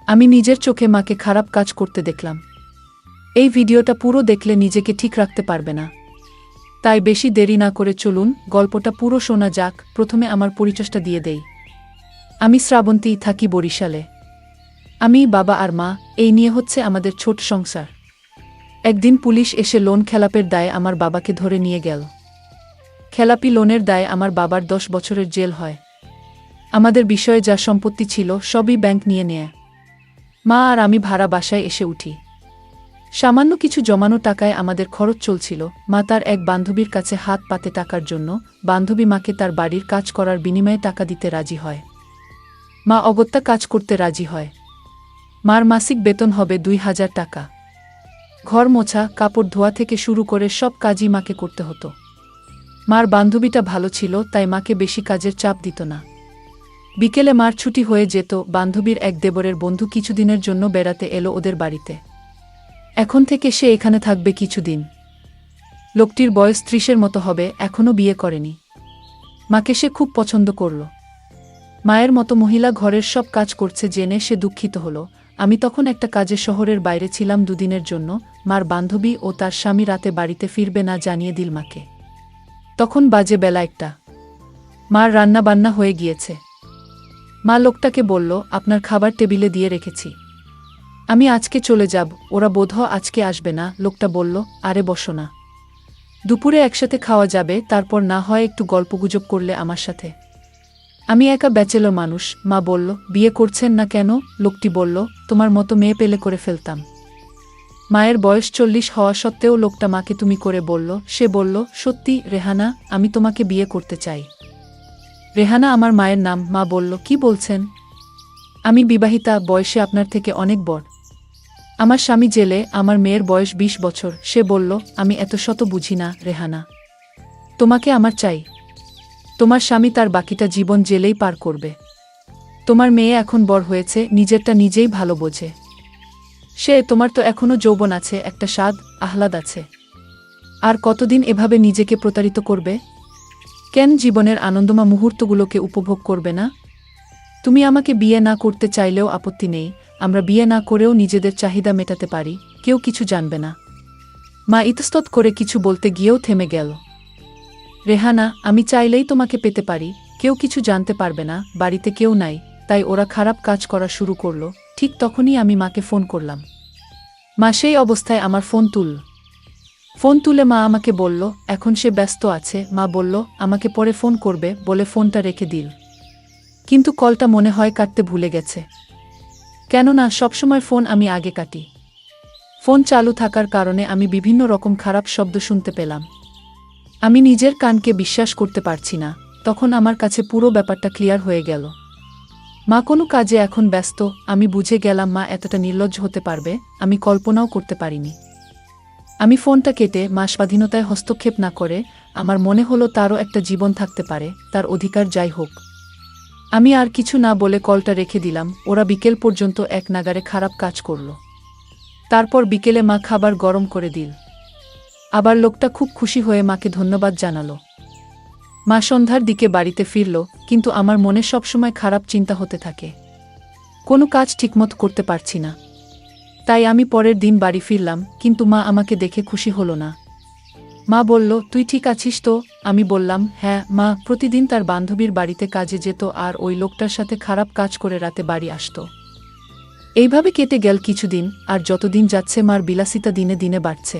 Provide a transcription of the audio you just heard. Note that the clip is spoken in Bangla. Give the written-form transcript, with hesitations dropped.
আমি নিজের চোখে মাকে খারাপ কাজ করতে দেখলাম। এই ভিডিওটা পুরো দেখলে নিজেকে ঠিক রাখতে পারবে না। তাই বেশি দেরি না করে চলুন গল্পটা পুরো শোনা যাক। প্রথমে আমার পরিচয়টা দিয়ে দেই। আমি শ্রাবন্তী, থাকি বরিশালে। আমি, বাবা আর মা, এই নিয়ে হচ্ছে আমাদের ছোট সংসার। একদিন পুলিশ এসে লোন খেলাপের দায়ে আমার বাবাকে ধরে নিয়ে গেল। খেলাপি লোনের দায়ে আমার বাবার 10 বছরের জেল হয়। আমাদের বিষয়ে যা সম্পত্তি ছিল সবই ব্যাংক নিয়ে নেয়। মা আর আমি ভাড়া বাসায় এসে উঠি। সামান্য কিছু জমানো টাকায় আমাদের খরচ চলছিল। মা তার এক বান্ধবীর কাছে হাত পাতে টাকার জন্য বান্ধবী মাকে তার বাড়ির কাজ করার বিনিময়ে টাকা দিতে রাজি হয়। মা অগত্যা কাজ করতে রাজি হয়। মার মাসিক বেতন হবে 2000 টাকা। ঘর মোছা, কাপড় ধোয়া থেকে শুরু করে সব কাজই মাকে করতে হতো। মার বান্ধবীটা ভালো ছিল, তাই মাকে বেশি কাজের চাপ দিত না। বিকেলে মার ছুটি হয়ে যেত। বান্ধবীর এক দেবরের বন্ধু কিছুদিনের জন্য বেড়াতে এলো ওদের বাড়িতে। এখন থেকে সে এখানে থাকবে কিছুদিন। লোকটির বয়স 30-এর মতো হবে, এখনও বিয়ে করেনি। মাকে সে খুব পছন্দ করল। মায়ের মতো মহিলা ঘরের সব কাজ করছে জেনে সে দুঃখিত হল। আমি তখন একটা কাজে শহরের বাইরে ছিলাম 2 দিনের জন্য। মার বান্ধবী ও তার স্বামী রাতে বাড়িতে ফিরবে না জানিয়ে দিল মাকে। তখন বাজে বেলা 1টা। মার রান্না বান্না হয়ে গিয়েছে। মা লোকটাকে বলল, আপনার খাবার টেবিলে দিয়ে রেখেছি, আমি আজকে চলে যাব, ওরা বোধহয় আজকে আসবে না। লোকটা বলল, আরে বসো না, দুপুরে একসাথে খাওয়া যাবে, তারপর না হয় একটু গল্পগুজব করলে আমার সাথে। আমি একা ব্যাচেলর মানুষ। মা বলল, বিয়ে করছেন না কেন? লোকটি বলল, তোমার মতো মেয়ে পেলে করে ফেলতাম। মায়ের বয়স 40 হওয়া সত্ত্বেও লোকটা মাকে তুমি করে বলল। সে বলল, সত্যি রেহানা, আমি তোমাকে বিয়ে করতে চাই। রেহানা আমার মায়ের নাম। মা বলল, কি বলছেন? আমি বিবাহিতা, বয়সে আপনার থেকে অনেক বড়। আমার স্বামী জেলে, আমার মেয়ের বয়স 20 বছর। সে বলল, আমি এত শত বুঝি না রেহানা, তোমাকে আমার চাই। তোমার স্বামী তার বাকিটা জীবন জেলেই পার করবে। তোমার মেয়ে এখন বড় হয়েছে, নিজেরটা নিজেই ভালো বোঝে। তোমার তো এখনো যৌবন আছে, একটা স্বাদ আহ্লাদ আছে। আর কতদিন এভাবে নিজেকে প্রতারিত করবে? কেন জীবনের আনন্দময় মুহূর্তগুলোকে উপভোগ করবে না? তুমি আমাকে বিয়ে না করতে চাইলেও আপত্তি নেই, আমরা বিয়ে না করেও নিজেদের চাহিদা মেটাতে পারি, কেউ কিছু জানবে না। মা ইতস্তত করে কিছু বলতে গিয়েও থেমে গেল। রেহানা, আমি চাইলেই তোমাকে পেতে পারি, কেউ কিছু জানতে পারবে না, বাড়িতে কেউ নাই, তাই ওরা খারাপ কাজ করা শুরু করল। ঠিক তখনই আমি মাকে ফোন করলাম। মা সেই অবস্থায় আমার ফোন তুলে মা আমাকে বলল, এখন সে ব্যস্ত আছে। মা বলল, আমাকে পরে ফোন করবে বলে ফোনটা রেখে দিল। কিন্তু কলটা মনে হয় কাটতে ভুলে গেছে। কেননা সবসময় ফোন আমি আগে কাটি। ফোন চালু থাকার কারণে আমি বিভিন্ন রকম খারাপ শব্দ শুনতে পেলাম। আমি নিজের কানকে বিশ্বাস করতে পারছি না। তখন আমার কাছে পুরো ব্যাপারটা ক্লিয়ার হয়ে গেল। মা কোনো কাজে এখন ব্যস্ত। আমি বুঝে গেলাম মা এতটা নির্লজ্জ হতে পারবে, আমি কল্পনাও করতে পারিনি। আমি ফোনটা কেটে মা স্বাধীনতায় হস্তক্ষেপ না করে, আমার মনে হলো তারও একটা জীবন থাকতে পারে, তার অধিকার যাই হোক। আমি আর কিছু না বলে কলটা রেখে দিলাম। ওরা বিকেল পর্যন্ত এক নাগারে খারাপ কাজ করল। তারপর বিকেলে মা খাবার গরম করে দিল। আবার লোকটা খুব খুশি হয়ে মাকে ধন্যবাদ জানালো। মা সন্ধ্যার দিকে বাড়িতে ফিরল, কিন্তু আমার মনে সবসময় খারাপ চিন্তা হতে থাকে। কোনো কাজ ঠিকমতো করতে পারছি না। তাই আমি পরের দিন বাড়ি ফিরলাম, কিন্তু মা আমাকে দেখে খুশি হলো না। মা বলল, তুই ঠিক আছিস তো? আমি বললাম, হ্যাঁ মা। প্রতিদিন তার বান্ধবীর বাড়িতে কাজে যেত আর ওই লোকটার সাথে খারাপ কাজ করে রাতে বাড়ি আসত। এইভাবে কেটে গেল কিছুদিন, আর যতদিন যাচ্ছে মার বিলাসিতা দিনে দিনে বাড়ছে।